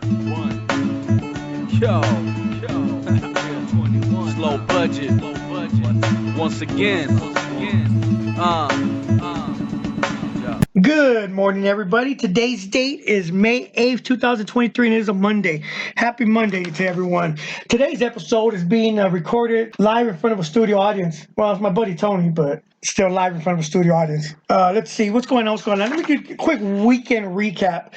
Yo, slow budget. Once again. Yeah. Good morning, everybody. Today's date is May 8th, 2023, and it is a Monday. Happy Monday to everyone. Today's episode is being recorded live in front of a studio audience. Well, it's my buddy Tony, but still live in front of a studio audience. Let's see what's going on. Let me give a quick weekend recap.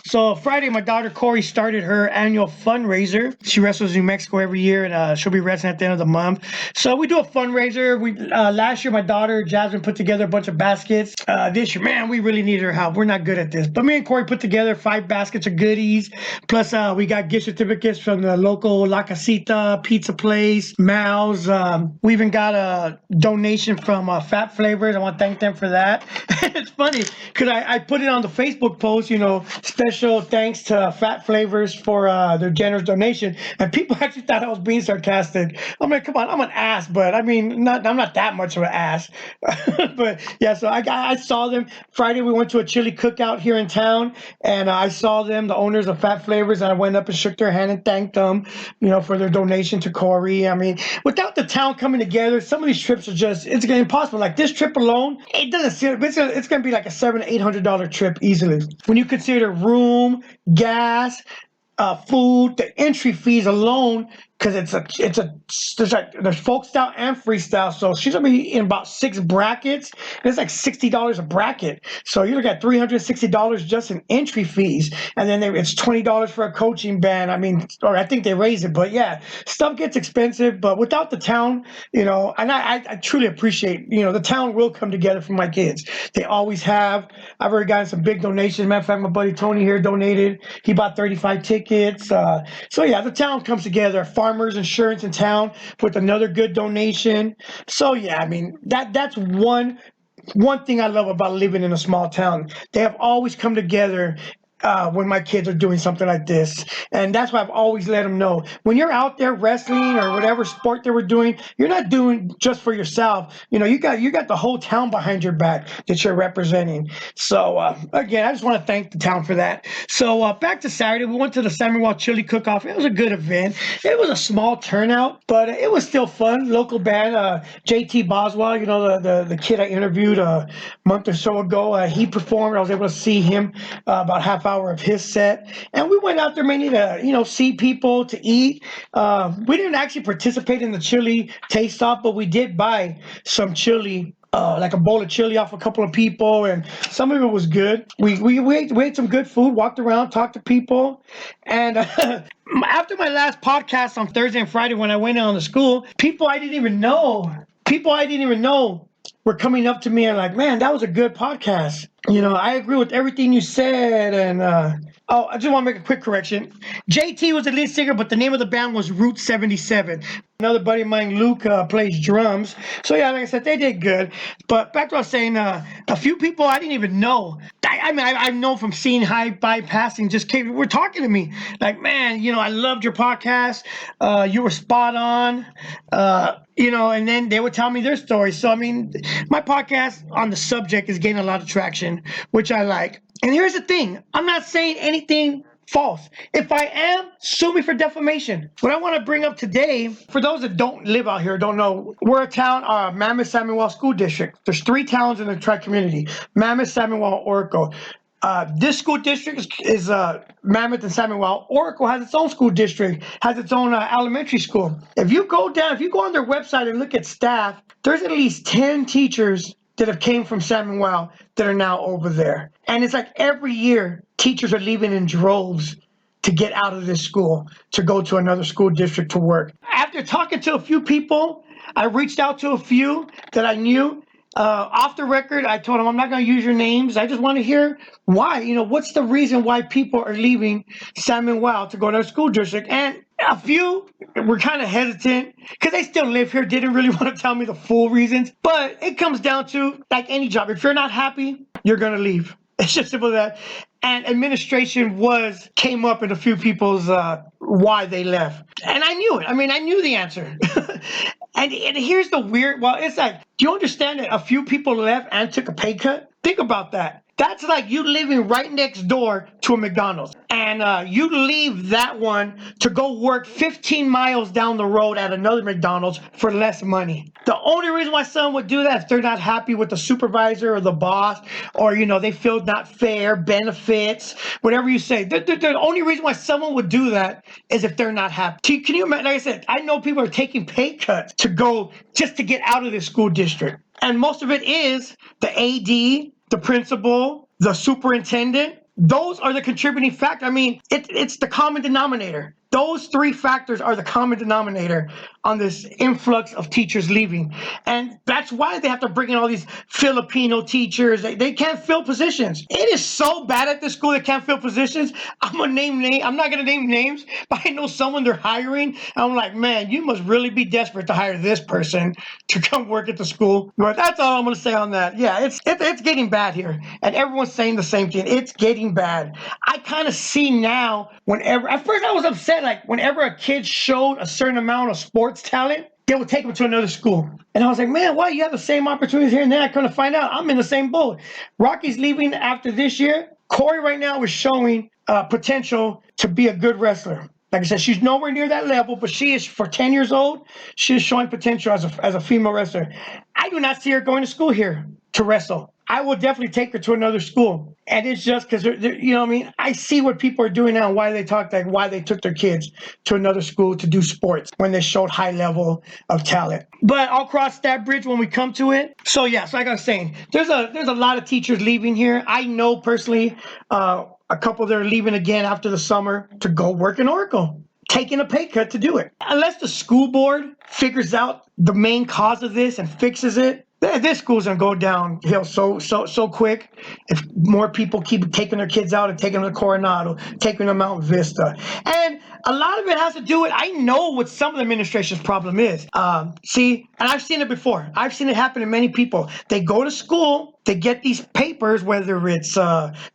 So Friday, my daughter Corey started her annual fundraiser. She wrestles in New Mexico every year, and she'll be wrestling at the end of the month. So we do a fundraiser. Last year, my daughter Jasmine put together a bunch of baskets. This year, man, we really needed her help. We're not good at this, but me and Corey put together 5 baskets of goodies. Plus, we got gift certificates from the local La Casita pizza place, Mal's. We even got a donation from Fat Flavors. I want to thank them for that. It's funny because I put it on the Facebook post, special thanks to Fat Flavors for their generous donation. And people actually thought I was being sarcastic. I'm like, come on, I'm an ass, but I mean, I'm not that much of an ass. But yeah, so I saw them. Friday, we went to a chili cookout here in town, and I saw them, the owners of Fat Flavors, and I went up and shook their hand and thanked them, for their donation to Corey. I mean, without the town coming together, some of these trips are just, it's impossible. Like this trip alone, it doesn't seem, it's going to be like a $700 to $800 trip easily. When you consider room, gas, food, the entry fees alone, because there's folk style and freestyle. So she's gonna be in about 6 brackets, and it's like $60 a bracket. So you look at $360 just in entry fees, and then it's $20 for a coaching band. I mean, or I think they raise it, but yeah, stuff gets expensive. But without the town, and I truly appreciate, the town will come together for my kids. They always have. I've already gotten some big donations. Matter of fact, my buddy Tony here donated. He bought 35 tickets. So yeah, the town comes together. Farmers Insurance in town with another good donation. So yeah, I mean that's one thing I love about living in a small town. They have always come together when my kids are doing something like this, and that's why I've always let them know, when you're out there wrestling or whatever sport they were doing, you're not doing just for yourself. You got the whole town behind your back that you're representing. So again, I just want to thank the town for that. So back to Saturday, we went to the Samuel Chili Cook-Off. It was a good event. It was a small turnout, but it was still fun. Local band, JT Boswell, the kid I interviewed a month or so ago, he performed. I was able to see him about half hour of his set, and we went out there mainly to see people, to eat. We didn't actually participate in the chili taste off, but we did buy some chili, like a bowl of chili off a couple of people, and some of it was good. We ate some good food, walked around, talked to people, and after my last podcast on Thursday and Friday, when I went on to school, people I didn't even know were coming up to me and like, man, that was a good podcast. I agree with everything you said. And I just want to make a quick correction. JT was the lead singer, but the name of the band was Route 77. Another buddy of mine, Luke, plays drums. So yeah, like I said, they did good. But back to what I was saying, a few people I didn't even know. I know from seeing by passing, just were talking to me like, man, I loved your podcast. You were spot on. And then they would tell me their stories. So, I mean, my podcast on the subject is gaining a lot of traction, which I like. And here's the thing. I'm not saying anything false. If I am, sue me for defamation. What I want to bring up today, for those that don't live out here, don't know, we're a town, Mammoth Samuel School District. There's 3 towns in the tri-community, Mammoth, Samuel, Oracle. This school district is Mammoth and Samuel. Oracle has its own school district, has its own elementary school. If you go on their website and look at staff, there's at least 10 teachers that have came from Samuel that are now over there. And it's like every year, teachers are leaving in droves to get out of this school, to go to another school district to work. After talking to a few people, I reached out to a few that I knew. Off the record, I told them I'm not going to use your names. I just want to hear why. What's the reason why people are leaving Samuel to go to a school district? And a few were kind of hesitant because they still live here, didn't really want to tell me the full reasons. But it comes down to, like any job, if you're not happy, you're going to leave. It's just simple as that. And administration came up in a few people's why they left. And I knew it. I mean, I knew the answer. And here's the weird, it's like, do you understand that a few people left and took a pay cut? Think about that. That's like you living right next door to a McDonald's. And you leave that one to go work 15 miles down the road at another McDonald's for less money. The only reason why someone would do that is if they're not happy with the supervisor or the boss, or they feel not fair, benefits, whatever you say. The only reason why someone would do that is if they're not happy. Can you imagine? Like I said, I know people are taking pay cuts to go just to get out of this school district. And most of it is the AD, the principal, the superintendent. Those are the contributing factor. I mean, it's the common denominator. Those three factors are the common denominator on this influx of teachers leaving. And that's why they have to bring in all these Filipino teachers. They can't fill positions. It is so bad at this school they can't fill positions. I'm not going to name names, but I know someone they're hiring. I'm like, man, you must really be desperate to hire this person to come work at the school. But that's all I'm going to say on that. Yeah, it's getting bad here. And everyone's saying the same thing. It's getting bad. I kind of see now at first I was upset. Like whenever a kid showed a certain amount of sports talent, they would take them to another school. And I was like, man, why you have the same opportunities here? And then I couldn't find out I'm in the same boat. Rocky's leaving after this year. Corey right now is showing potential to be a good wrestler. Like I said, she's nowhere near that level, but she is, for 10 years old, she is showing potential as a female wrestler. I do not see her going to school here to wrestle. I will definitely take her to another school. And it's just because, I see what people are doing now and why they why they took their kids to another school to do sports when they showed high level of talent. But I'll cross that bridge when we come to it. So, yeah, like I was saying, there's a lot of teachers leaving here. I know personally a couple that are leaving again after the summer to go work in Oracle, taking a pay cut to do it. Unless the school board figures out the main cause of this and fixes it, this school's gonna go downhill so quick if more people keep taking their kids out and taking them to Coronado, taking them to Mount Vista. And a lot of it has to do with, I know what some of the administration's problem is. And I've seen it before. I've seen it happen to many people. They go to school, they get these papers, whether it's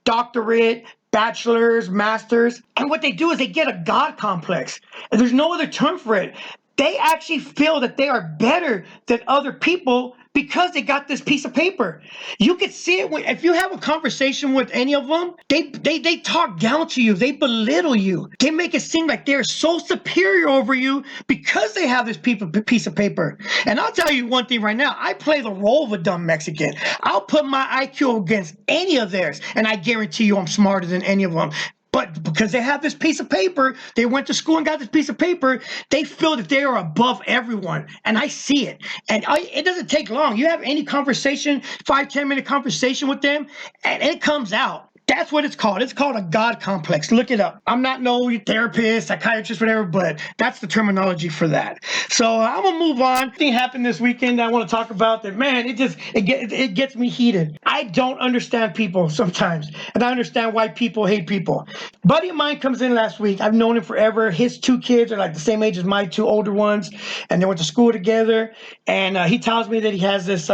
doctorate, bachelor's, master's, and what they do is they get a God complex. And there's no other term for it. They actually feel that they are better than other people because they got this piece of paper. You could see it if you have a conversation with any of them, they talk down to you. They belittle you. They make it seem like they're so superior over you because they have this piece of paper. And I'll tell you one thing right now. I play the role of a dumb Mexican. I'll put my IQ against any of theirs, and I guarantee you I'm smarter than any of them. But because they have this piece of paper, they went to school and got this piece of paper, they feel that they are above everyone. And I see it. And it doesn't take long. You have any conversation, 5-10 minute conversation with them, and it comes out. That's what it's called. It's called a God complex. Look it up. I'm not no therapist, psychiatrist, whatever, but that's the terminology for that. So I'm going to move on. Thing happened this weekend I want to talk about that, man, it gets me heated. I don't understand people sometimes, and I understand why people hate people. Buddy of mine comes in last week. I've known him forever. His 2 kids are like the same age as my 2 older ones, and they went to school together. And he tells me that he has this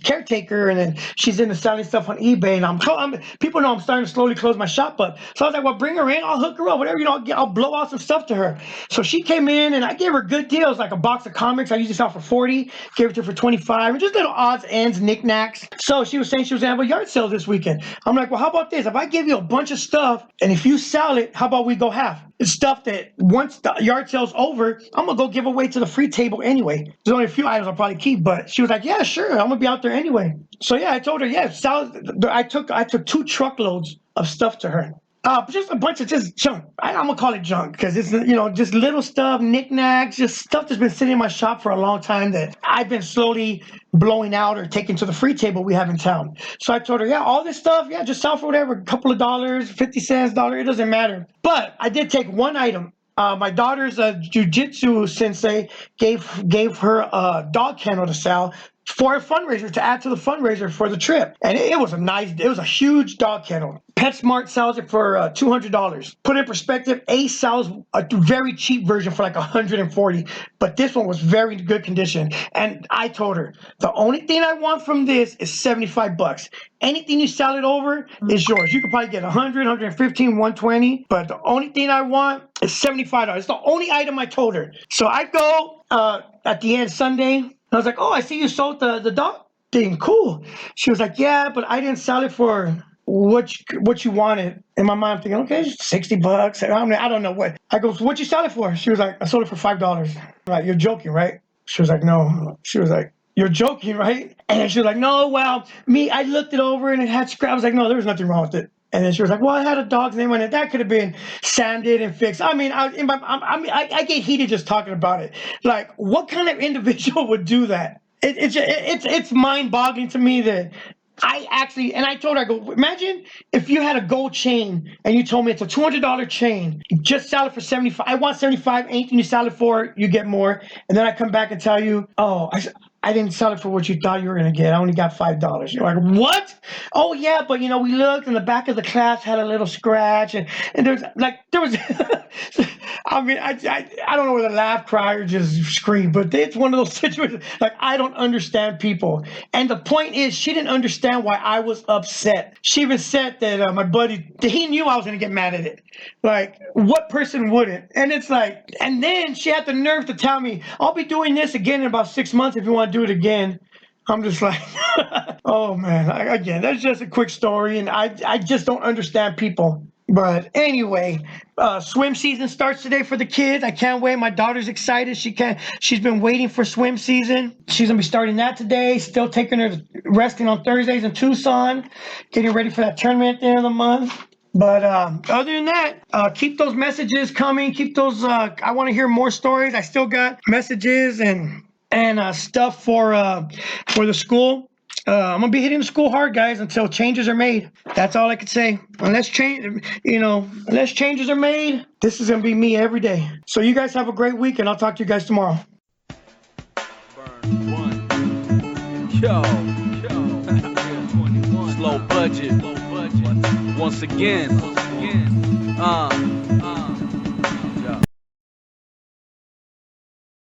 caretaker, and then she's into selling stuff on eBay. And people know I'm starting to slowly close my shop up. So I was like, well, bring her in. I'll hook her up. Whatever, I'll blow out some stuff to her. So she came in, and I gave her good deals, like a box of comics. I usually sell for $40, gave it to her for $25, and just little odds, ends, knickknacks. So she was saying she was going to have a yard sale this weekend. I'm like, well, how about this? If I give you a bunch of stuff, and if you sell it, how about we go half? It's stuff that once the yard sale's over, I'm going to go give away to the free table anyway. There's only a few items I'll probably keep, but she was like, yeah, sure. I'm going to be out there anyway. So yeah, I told her, yeah, I took 2 truckloads of stuff to her. Just a bunch of just junk. I'm gonna call it junk because it's just little stuff, knickknacks, just stuff that's been sitting in my shop for a long time that I've been slowly blowing out or taking to the free table we have in town. So I told her, yeah, all this stuff, yeah, just sell for whatever, a couple of dollars, 50 cents, $1, it doesn't matter. But I did take one item. My daughter's jiu-jitsu sensei gave her a dog kennel to sell for a fundraiser, to add to the fundraiser for the trip. And it was a huge dog kennel. PetSmart sells it for $200. Put in perspective, Ace sells a very cheap version for like $140, but this one was very good condition. And I told her, the only thing I want from this is $75. Anything you sell it over is yours. You could probably get 100, 115, 120, but the only thing I want is $75. It's the only item I told her. So I go at the end Sunday. I was like, oh, I see you sold the dog thing. Cool. She was like, yeah, but I didn't sell it for what you wanted. In my mind, I'm thinking, okay, it's $60. I don't know what. I go, so what you sell it for? She was like, I sold it for $5. Like, you're joking, right? She was like, no. She was like, you're joking, right? And she was like, no, well, I looked it over and it had scratch. I was like, no, there was nothing wrong with it. And then she was like, well, it had a dog's name on it. That could have been sanded and fixed. I mean, I get heated just talking about it. Like, what kind of individual would do that? It's mind-boggling to me that I told her, I go, imagine if you had a gold chain and you told me it's a $200 chain, you just sell it for 75. I want 75. Anything you sell it for, you get more. And then I come back and tell you, oh, I didn't sell it for what you thought you were going to get. I only got $5. You're like, what? Oh, yeah, but, we looked and the back of the clasp had a little scratch. And there was, I mean, I don't know whether to laugh, cry, or just scream, but it's one of those situations, like, I don't understand people. And the point is, she didn't understand why I was upset. She even said that my buddy, he knew I was going to get mad at it. Like, what person wouldn't? And it's like, and then she had the nerve to tell me, I'll be doing this again in about 6 months if you want to do it again. I'm just like, oh, man. Again, that's just a quick story, and I just don't understand people. But anyway, swim season starts today for the kids. I can't wait. My daughter's excited. She's been waiting for swim season. She's gonna be starting that today. Still taking her resting on Thursdays in Tucson, getting ready for that tournament at the end of the month. But other than that, keep those messages coming. Keep those. I want to hear more stories. I still got messages and stuff for the school. I'm gonna be hitting the school hard, guys, until changes are made. That's all I can say. Unless changes are made, this is gonna be me every day. So you guys have a great week, and I'll talk to you guys tomorrow. Burn one. Yo. Slow budget. Once again.